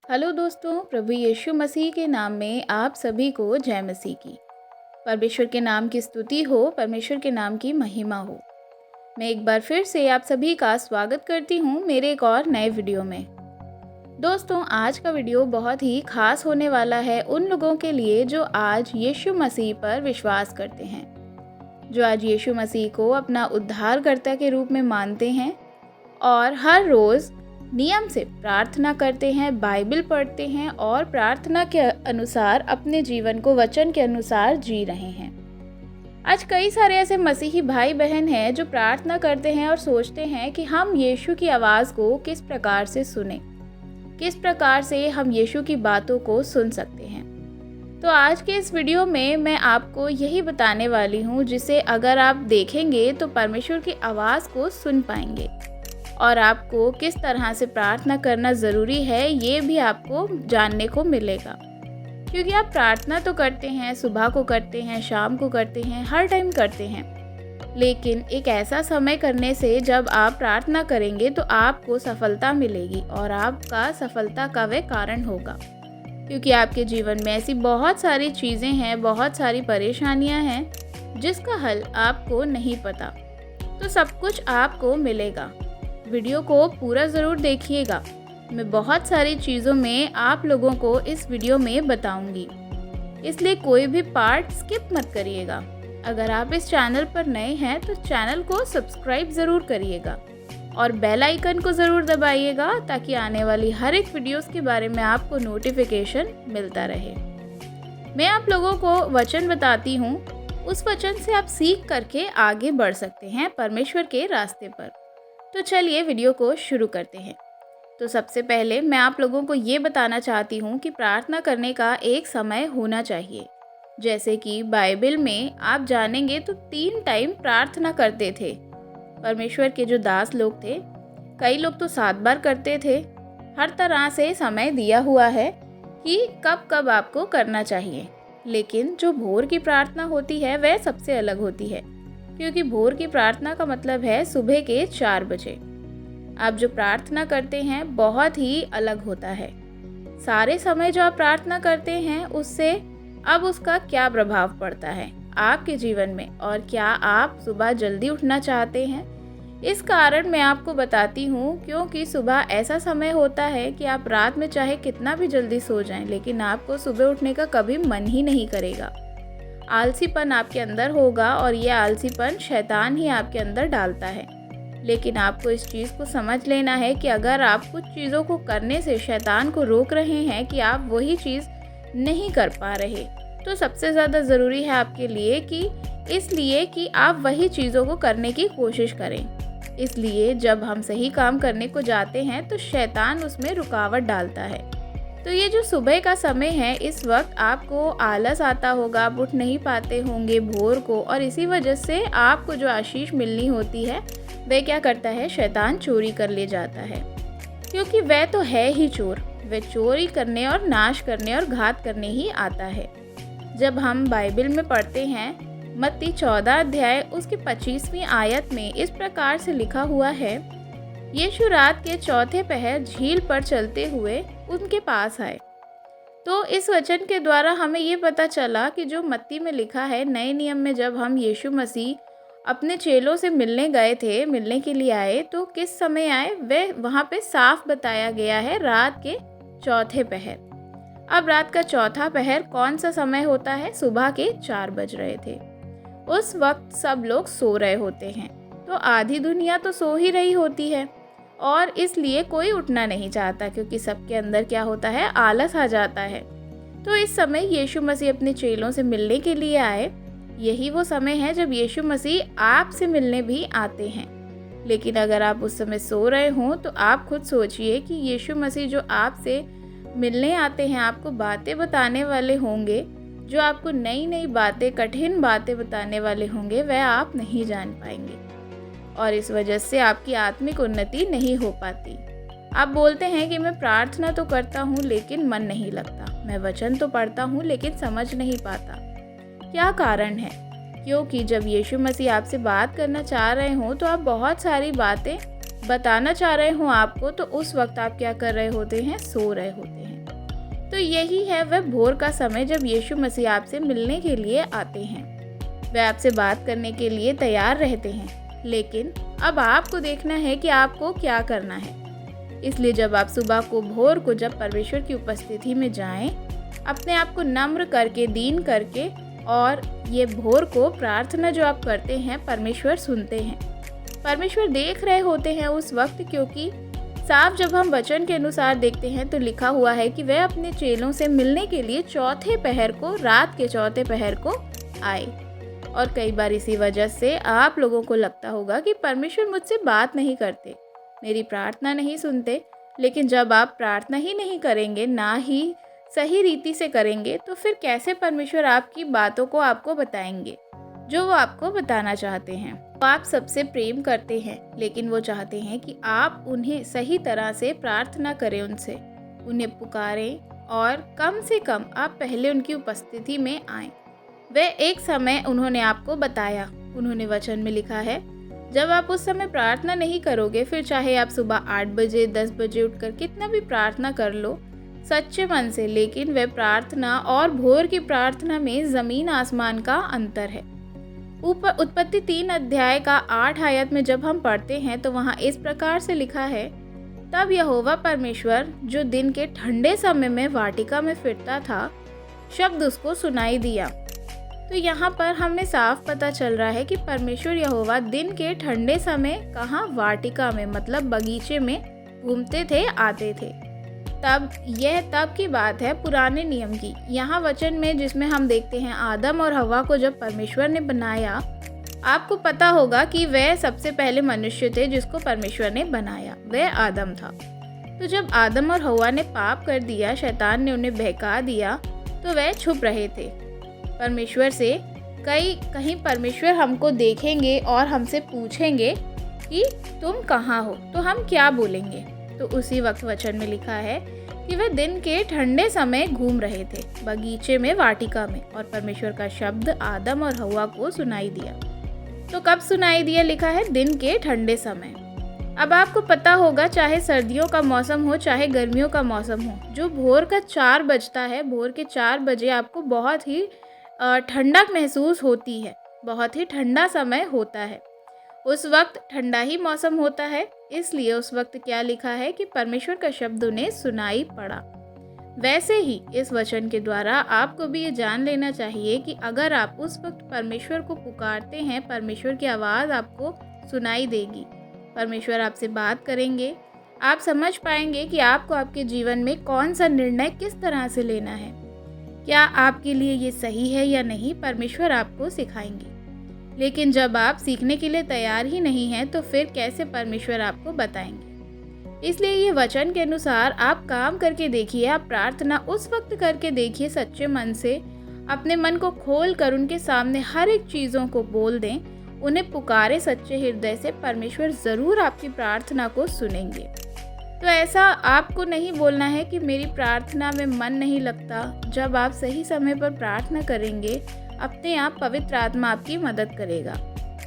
Hello दोस्तों, प्रभु यीशु मसीह के नाम में आप सभी को जय मसीह की। परमेश्वर के नाम की स्तुति हो, परमेश्वर के नाम की महिमा हो। मैं एक बार फिर से आप सभी का स्वागत करती हूँ मेरे एक और नए वीडियो में। दोस्तों, आज का वीडियो बहुत ही खास होने वाला है उन लोगों के लिए जो आज यीशु मसीह पर विश्वास करते हैं, जो आज यीशु मसीह को अपना उद्धारकर्ता के रूप में मानते हैं और हर रोज़ नियम से प्रार्थना करते हैं, बाइबल पढ़ते हैं और प्रार्थना के अनुसार अपने जीवन को वचन के अनुसार जी रहे हैं। आज कई सारे ऐसे मसीही भाई बहन हैं जो प्रार्थना करते हैं और सोचते हैं कि हम यीशु की आवाज़ को किस प्रकार से सुने, किस प्रकार से हम यीशु की बातों को सुन सकते हैं। तो आज के इस वीडियो में मैं आपको यही बताने वाली हूँ, जिसे अगर आप देखेंगे तो परमेश्वर की आवाज़ को सुन पाएंगे और आपको किस तरह से प्रार्थना करना ज़रूरी है ये भी आपको जानने को मिलेगा। क्योंकि आप प्रार्थना तो करते हैं, सुबह को करते हैं, शाम को करते हैं, हर टाइम करते हैं, लेकिन एक ऐसा समय करने से जब आप प्रार्थना करेंगे तो आपको सफलता मिलेगी और आपका सफलता का वह कारण होगा। क्योंकि आपके जीवन में ऐसी बहुत सारी चीज़ें हैं, बहुत सारी परेशानियां हैं जिसका हल आपको नहीं पता, तो सब कुछ आपको मिलेगा। वीडियो को पूरा ज़रूर देखिएगा। मैं बहुत सारी चीज़ों में आप लोगों को इस वीडियो में बताऊंगी, इसलिए कोई भी पार्ट स्किप मत करिएगा। अगर आप इस चैनल पर नए हैं तो चैनल को सब्सक्राइब ज़रूर करिएगा और बेल आइकन को ज़रूर दबाइएगा ताकि आने वाली हर एक वीडियोस के बारे में आपको नोटिफिकेशन मिलता रहे। मैं आप लोगों को वचन बताती हूँ, उस वचन से आप सीख करके आगे बढ़ सकते हैं परमेश्वर के रास्ते पर। तो चलिए वीडियो को शुरू करते हैं। तो सबसे पहले मैं आप लोगों को ये बताना चाहती हूँ कि प्रार्थना करने का एक समय होना चाहिए। जैसे कि बाइबल में आप जानेंगे तो 3 टाइम प्रार्थना करते थे परमेश्वर के जो दास लोग थे। कई लोग तो 7 बार करते थे। हर तरह से समय दिया हुआ है कि कब कब आपको करना चाहिए, लेकिन जो भोर की प्रार्थना होती है वह सबसे अलग होती है, क्योंकि भोर की प्रार्थना का मतलब है सुबह के 4 बजे। आप जो प्रार्थना करते हैं बहुत ही अलग होता है। सारे समय जो आप प्रार्थना करते हैं उससे अब उसका क्या प्रभाव पड़ता है आपके जीवन में, और क्या आप सुबह जल्दी उठना चाहते हैं। इस कारण मैं आपको बताती हूँ, क्योंकि सुबह ऐसा समय होता है कि आप रात में चाहे कितना भी जल्दी सो जाएं, लेकिन आपको सुबह उठने का कभी मन ही नहीं करेगा। आलसीपन आपके अंदर होगा और ये आलसीपन शैतान ही आपके अंदर डालता है। लेकिन आपको इस चीज़ को समझ लेना है कि अगर आप कुछ चीज़ों को करने से शैतान को रोक रहे हैं कि आप वही चीज़ नहीं कर पा रहे, तो सबसे ज़्यादा ज़रूरी है आपके लिए कि आप वही चीज़ों को करने की कोशिश करें। इसलिए जब हम सही काम करने को जाते हैं तो शैतान उसमें रुकावट डालता है। तो ये जो सुबह का समय है, इस वक्त आपको आलस आता होगा, आप उठ नहीं पाते होंगे भोर को, और इसी वजह से आपको जो आशीष मिलनी होती है वह क्या करता है, शैतान चोरी कर ले जाता है। क्योंकि वह तो है ही चोर, वह चोरी करने और नाश करने और घात करने ही आता है। जब हम बाइबल में पढ़ते हैं, मत्ती 14 अध्याय उसकी 25वीं आयत में इस प्रकार से लिखा हुआ है, यीशु रात के चौथे पहर झील पर चलते हुए उनके पास आए। तो इस वचन के द्वारा हमें ये पता चला कि जो मत्ती में लिखा है, नए नियम में जब हम यीशु मसीह अपने चेलों से मिलने के लिए आए, तो किस समय आए वह वहाँ पे साफ बताया गया है, रात के चौथे पहर। अब रात का चौथा पहर कौन सा समय होता है, सुबह के 4 बज रहे थे। उस वक्त सब लोग सो रहे होते हैं, तो आधी दुनिया तो सो ही रही होती है और इसलिए कोई उठना नहीं चाहता, क्योंकि सबके अंदर क्या होता है, आलस आ जाता है। तो इस समय यीशु मसीह अपने चेलों से मिलने के लिए आए। यही वो समय है जब यीशु मसीह आपसे मिलने भी आते हैं। लेकिन अगर आप उस समय सो रहे हों तो आप खुद सोचिए कि यीशु मसीह जो आपसे मिलने आते हैं, आपको बातें बताने वाले होंगे, जो आपको नई नई बातें, कठिन बातें बताने वाले होंगे, वह आप नहीं जान पाएंगे और इस वजह से आपकी आत्मिक उन्नति नहीं हो पाती। आप बोलते हैं कि मैं प्रार्थना तो करता हूँ लेकिन मन नहीं लगता, मैं वचन तो पढ़ता हूँ लेकिन समझ नहीं पाता। क्या कारण है? क्योंकि जब यीशु मसीह आपसे बात करना चाह रहे हों, तो आप बहुत सारी बातें बताना चाह रहे हों आपको, तो उस वक्त आप क्या कर रहे होते हैं, सो रहे होते हैं। तो यही है वह भोर का समय जब यीशु मसीह आपसे मिलने के लिए आते हैं। वे आपसे बात करने के लिए तैयार रहते हैं, लेकिन अब आपको देखना है कि आपको क्या करना है। इसलिए जब आप सुबह को भोर को जब परमेश्वर की उपस्थिति में जाएं, अपने आप को नम्र करके, दीन करके, और ये भोर को प्रार्थना जो आप करते हैं परमेश्वर सुनते हैं। परमेश्वर देख रहे होते हैं उस वक्त, क्योंकि साफ जब हम वचन के अनुसार देखते हैं तो लिखा हुआ है कि वह अपने चेलों से मिलने के लिए चौथे पहर को, रात के चौथे पहर को आए। और कई बार इसी वजह से आप लोगों को लगता होगा कि परमेश्वर मुझसे बात नहीं करते, मेरी प्रार्थना नहीं सुनते। लेकिन जब आप प्रार्थना ही नहीं करेंगे, ना ही सही रीति से करेंगे, तो फिर कैसे परमेश्वर आपकी बातों को आपको बताएंगे जो वो आपको बताना चाहते हैं। वो आप सबसे प्रेम करते हैं, लेकिन वो चाहते हैं कि आप उन्हें सही तरह से प्रार्थना करें, उनसे उन्हें पुकारें, और कम से कम आप पहले उनकी उपस्थिति में आएं। वे एक समय उन्होंने आपको बताया, उन्होंने वचन में लिखा है, जब आप उस समय प्रार्थना नहीं करोगे, फिर चाहे आप सुबह 8 बजे 10 बजे उठकर कितना भी प्रार्थना कर लो सच्चे मन से, लेकिन वह प्रार्थना और भोर की प्रार्थना में ज़मीन आसमान का अंतर है। ऊपर उत्पत्ति 3 अध्याय का 8 आयत में जब हम पढ़ते हैं तो वहाँ इस प्रकार से लिखा है, तब यहोवा परमेश्वर जो दिन के ठंडे समय में वाटिका में फिरता था, शब्द उसको सुनाई दिया। तो यहाँ पर हमें साफ पता चल रहा है कि परमेश्वर यहोवा दिन के ठंडे समय कहाँ, वाटिका में, मतलब बगीचे में घूमते थे, आते थे। तब की बात है पुराने नियम की। यहाँ वचन में जिसमें हम देखते हैं आदम और हवा को जब परमेश्वर ने बनाया, आपको पता होगा कि वह सबसे पहले मनुष्य थे जिसको परमेश्वर ने बनाया, वह आदम था। तो जब आदम और हवा ने पाप कर दिया, शैतान ने उन्हें बहका दिया, तो वह छुप रहे थे परमेश्वर से। कहीं परमेश्वर हमको देखेंगे और हमसे पूछेंगे कि तुम कहाँ हो, तो हम क्या बोलेंगे? तो उसी वक्त वचन में लिखा है कि वे दिन के ठंडे समय घूम रहे थे बगीचे में, वाटिका में, और परमेश्वर का शब्द आदम और हवा को सुनाई दिया। तो कब सुनाई दिया? लिखा है दिन के ठंडे समय। अब आपको पता होगा, चाहे सर्दियों का मौसम हो चाहे गर्मियों का मौसम हो, जो भोर का 4 बजता है, भोर के 4 बजे आपको बहुत ही ठंडक महसूस होती है, बहुत ही ठंडा समय होता है। उस वक्त ठंडा ही मौसम होता है, इसलिए उस वक्त क्या लिखा है कि परमेश्वर का शब्द उन्हें सुनाई पड़ा। वैसे ही इस वचन के द्वारा आपको भी ये जान लेना चाहिए कि अगर आप उस वक्त परमेश्वर को पुकारते हैं, परमेश्वर की आवाज़ आपको सुनाई देगी, परमेश्वर आपसे बात करेंगे, आप समझ पाएंगे कि आपको आपके जीवन में कौन सा निर्णय किस तरह से लेना है, क्या आपके लिए ये सही है या नहीं, परमेश्वर आपको सिखाएंगे। लेकिन जब आप सीखने के लिए तैयार ही नहीं हैं, तो फिर कैसे परमेश्वर आपको बताएंगे? इसलिए ये वचन के अनुसार आप काम करके देखिए, आप प्रार्थना उस वक्त करके देखिए, सच्चे मन से अपने मन को खोल कर उनके सामने हर एक चीज़ों को बोल दें, उन्हें पुकारे सच्चे हृदय से, परमेश्वर ज़रूर आपकी प्रार्थना को सुनेंगे। तो ऐसा आपको नहीं बोलना है कि मेरी प्रार्थना में मन नहीं लगता। जब आप सही समय पर प्रार्थना करेंगे, अपने आप पवित्र आत्मा आपकी मदद करेगा,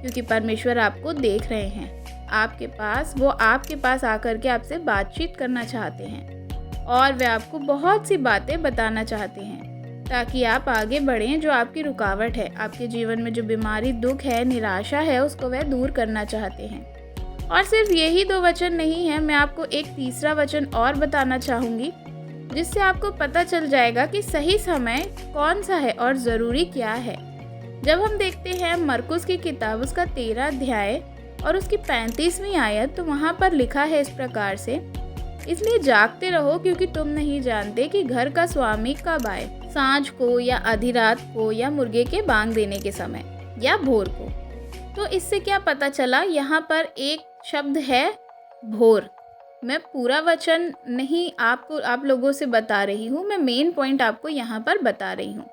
क्योंकि परमेश्वर आपको देख रहे हैं, वो आपके पास आकर के आपसे बातचीत करना चाहते हैं, और वे आपको बहुत सी बातें बताना चाहते हैं ताकि आप आगे बढ़ें। जो आपकी रुकावट है, आपके जीवन में जो बीमारी, दुख है, निराशा है, उसको वह दूर करना चाहते हैं। और सिर्फ यही 2 वचन नहीं है, मैं आपको एक तीसरा वचन और बताना चाहूँगी, जिससे आपको पता चल जाएगा कि सही समय कौन सा है और ज़रूरी क्या है। जब हम देखते हैं मरकुस की किताब, उसका 13 अध्याय और उसकी 35वीं आयत, तो वहाँ पर लिखा है इस प्रकार से, इसलिए जागते रहो, क्योंकि तुम नहीं जानते कि घर का स्वामी कब आए, सांझ को या आधी रात को या मुर्गे के बांग देने के समय या भोर को। तो इससे क्या पता चला? यहाँ पर एक शब्द है भोर। मैं पूरा वचन नहीं आप लोगों से बता रही हूँ, मैं मेन पॉइंट आपको यहाँ पर बता रही हूँ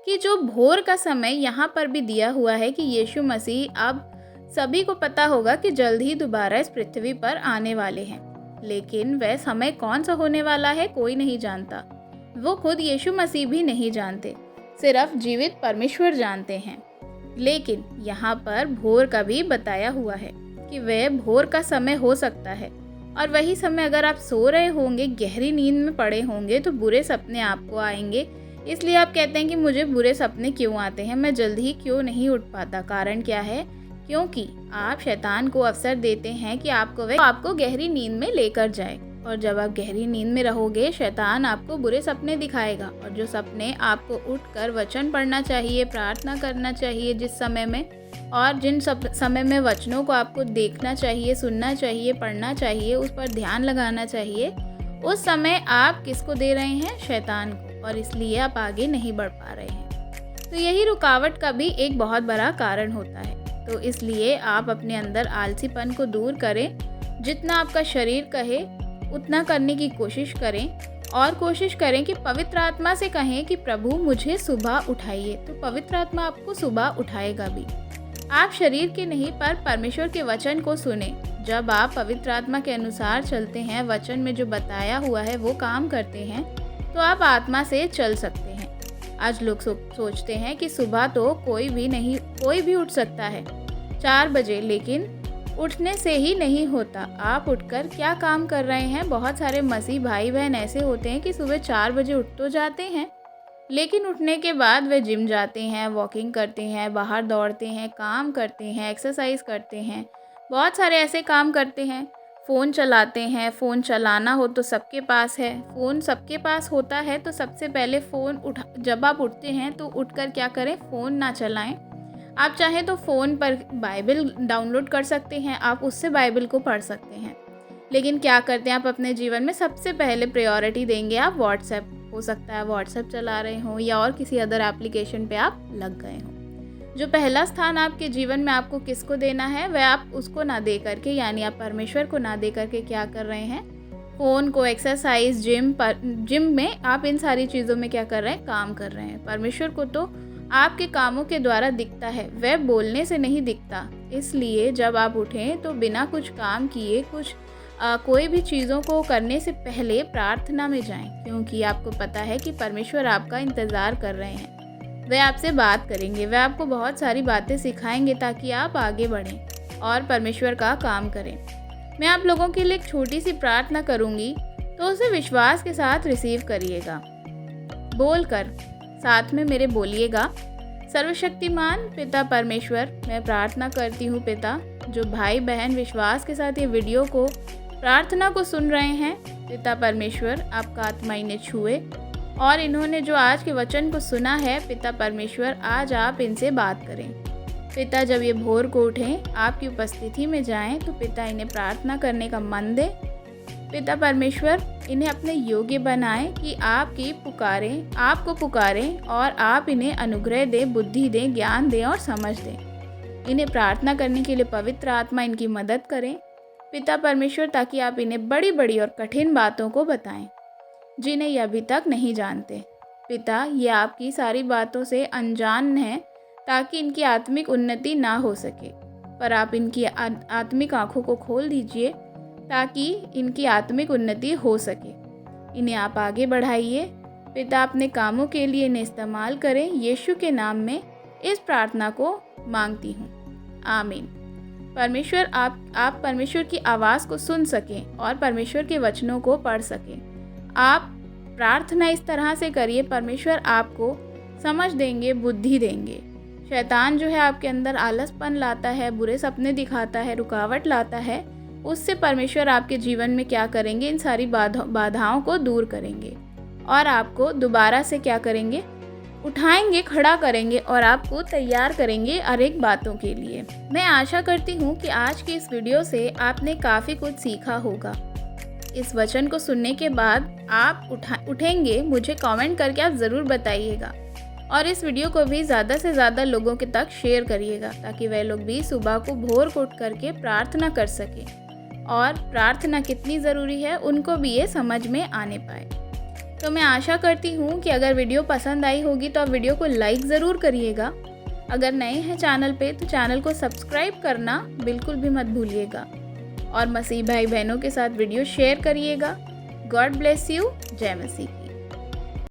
कि जो भोर का समय यहाँ पर भी दिया हुआ है कि यीशु मसीह, अब सभी को पता होगा कि जल्द ही दोबारा इस पृथ्वी पर आने वाले हैं, लेकिन वह समय कौन सा होने वाला है कोई नहीं जानता। वो खुद यीशु मसीह भी नहीं जानते, सिर्फ जीवित परमेश्वर जानते हैं। लेकिन यहाँ पर भोर का भी बताया हुआ है कि वह भोर का समय हो सकता है, और वही समय अगर आप सो रहे होंगे, गहरी नींद में पड़े होंगे, तो बुरे सपने आपको आएंगे। इसलिए आप कहते हैं कि मुझे बुरे सपने क्यों आते हैं, मैं जल्दी क्यों नहीं उठ पाता। कारण क्या है? क्योंकि आप शैतान को अवसर देते हैं कि आपको गहरी नींद में लेकर जाए। और जब आप गहरी नींद में रहोगे, शैतान आपको बुरे सपने दिखाएगा। और जो सपने आपको उठकर वचन पढ़ना चाहिए, प्रार्थना करना चाहिए जिस समय में, और जिन समय में वचनों को आपको देखना चाहिए, सुनना चाहिए, पढ़ना चाहिए, उस पर ध्यान लगाना चाहिए, उस समय आप किसको दे रहे हैं? शैतान को। और इसलिए आप आगे नहीं बढ़ पा रहे हैं। तो यही रुकावट का भी एक बहुत बड़ा कारण होता है। तो इसलिए आप अपने अंदर आलसीपन को दूर करें। जितना आपका शरीर कहे उतना करने की कोशिश करें, और कोशिश करें कि पवित्र आत्मा से कहें कि प्रभु मुझे सुबह उठाइए। तो पवित्र आत्मा आपको सुबह उठाएगा भी। आप शरीर के नहीं पर परमेश्वर के वचन को सुने। जब आप पवित्र आत्मा के अनुसार चलते हैं, वचन में जो बताया हुआ है वो काम करते हैं, तो आप आत्मा से चल सकते हैं। आज लोग सोचते हैं कि सुबह तो कोई भी उठ सकता है 4 बजे, लेकिन उठने से ही नहीं होता। आप उठकर क्या काम कर रहे हैं? बहुत सारे मसीह भाई बहन ऐसे होते हैं कि सुबह 4 बजे उठ तो जाते हैं, लेकिन उठने के बाद वे जिम जाते हैं, वॉकिंग करते हैं, बाहर दौड़ते हैं, काम करते हैं, एक्सरसाइज करते हैं, बहुत सारे ऐसे काम करते हैं। फ़ोन चलाते हैं। फ़ोन चलाना हो तो सबके पास है। फ़ोन सबके पास होता है तो सबसे पहले जब आप उठते हैं तो उठकर क्या करें? फ़ोन ना चलाएं। आप चाहें तो फ़ोन पर बाइबल डाउनलोड कर सकते हैं, आप उससे बाइबल को पढ़ सकते हैं। लेकिन क्या करते हैं आप अपने जीवन में? सबसे पहले प्रायोरिटी देंगे आप व्हाट्सएप। हो सकता है व्हाट्सएप चला रहे हों या और किसी अदर एप्लीकेशन पे आप लग गए हों। जो पहला स्थान आपके जीवन में आपको किसको देना है, वह आप उसको ना दे करके, यानी आप परमेश्वर को ना दे करके क्या कर रहे हैं? फ़ोन को, एक्सरसाइज, जिम में आप इन सारी चीज़ों में क्या कर रहे हैं? काम कर रहे हैं। परमेश्वर को तो आपके कामों के द्वारा दिखता है, वह बोलने से नहीं दिखता। इसलिए जब आप उठें तो बिना कुछ काम किए, कोई भी चीज़ों को करने से पहले प्रार्थना में जाएं, क्योंकि आपको पता है कि परमेश्वर आपका इंतज़ार कर रहे हैं। वह आपसे बात करेंगे, वह आपको बहुत सारी बातें सिखाएंगे ताकि आप आगे बढ़ें और परमेश्वर का काम करें। मैं आप लोगों के लिए एक छोटी सी प्रार्थना करूंगी, तो उसे विश्वास के साथ रिसीव करिएगा। बोलकर साथ में मेरे बोलिएगा। सर्वशक्तिमान पिता परमेश्वर, मैं प्रार्थना करती हूँ पिता, जो भाई बहन विश्वास के साथ ये वीडियो को, प्रार्थना को सुन रहे हैं, पिता परमेश्वर आपका आत्मा इन्हें छुए, और इन्होंने जो आज के वचन को सुना है, पिता परमेश्वर आज आप इनसे बात करें। पिता जब ये भोर को उठें, आपकी उपस्थिति में जाएं, तो पिता इन्हें प्रार्थना करने का मन दे। पिता परमेश्वर इन्हें अपने योग्य बनाएं कि आपको पुकारें और आप इन्हें अनुग्रह दें, बुद्धि दें, ज्ञान दें और समझ दें। इन्हें प्रार्थना करने के लिए पवित्र आत्मा इनकी मदद करें पिता परमेश्वर, ताकि आप इन्हें बड़ी बड़ी और कठिन बातों को बताएं जिन्हें ये अभी तक नहीं जानते। पिता, ये आपकी सारी बातों से अनजान हैं, ताकि इनकी आत्मिक उन्नति ना हो सके, पर आप इनकी आत्मिक आँखों को खोल दीजिए ताकि इनकी आत्मिक उन्नति हो सके। इन्हें आप आगे बढ़ाइए पिता, अपने कामों के लिए इन्हें इस्तेमाल करें। यीशु के नाम में इस प्रार्थना को मांगती हूँ, आमीन। परमेश्वर आप परमेश्वर की आवाज़ को सुन सकें और परमेश्वर के वचनों को पढ़ सकें। आप प्रार्थना इस तरह से करिए, परमेश्वर आपको समझ देंगे, बुद्धि देंगे। शैतान जो है आपके अंदर आलसपन लाता है, बुरे सपने दिखाता है, रुकावट लाता है, उससे परमेश्वर आपके जीवन में क्या करेंगे? इन सारी बाधाओं को दूर करेंगे और आपको दोबारा से क्या करेंगे? उठाएंगे, खड़ा करेंगे और आपको तैयार करेंगे हर एक बातों के लिए। मैं आशा करती हूँ कि आज की इस वीडियो से आपने काफ़ी कुछ सीखा होगा। इस वचन को सुनने के बाद आप उठेंगे, मुझे कमेंट करके आप ज़रूर बताइएगा, और इस वीडियो को भी ज़्यादा से ज़्यादा लोगों के तक शेयर करिएगा, ताकि वह लोग भी सुबह को भोर को उठ करके प्रार्थना कर सकें, और प्रार्थना कितनी ज़रूरी है उनको भी ये समझ में आने पाए। तो मैं आशा करती हूँ कि अगर वीडियो पसंद आई होगी तो आप वीडियो को लाइक ज़रूर करिएगा। अगर नए हैं चैनल पे तो चैनल को सब्सक्राइब करना बिल्कुल भी मत भूलिएगा, और मसीह भाई बहनों के साथ वीडियो शेयर करिएगा। God bless you. जय मसीह।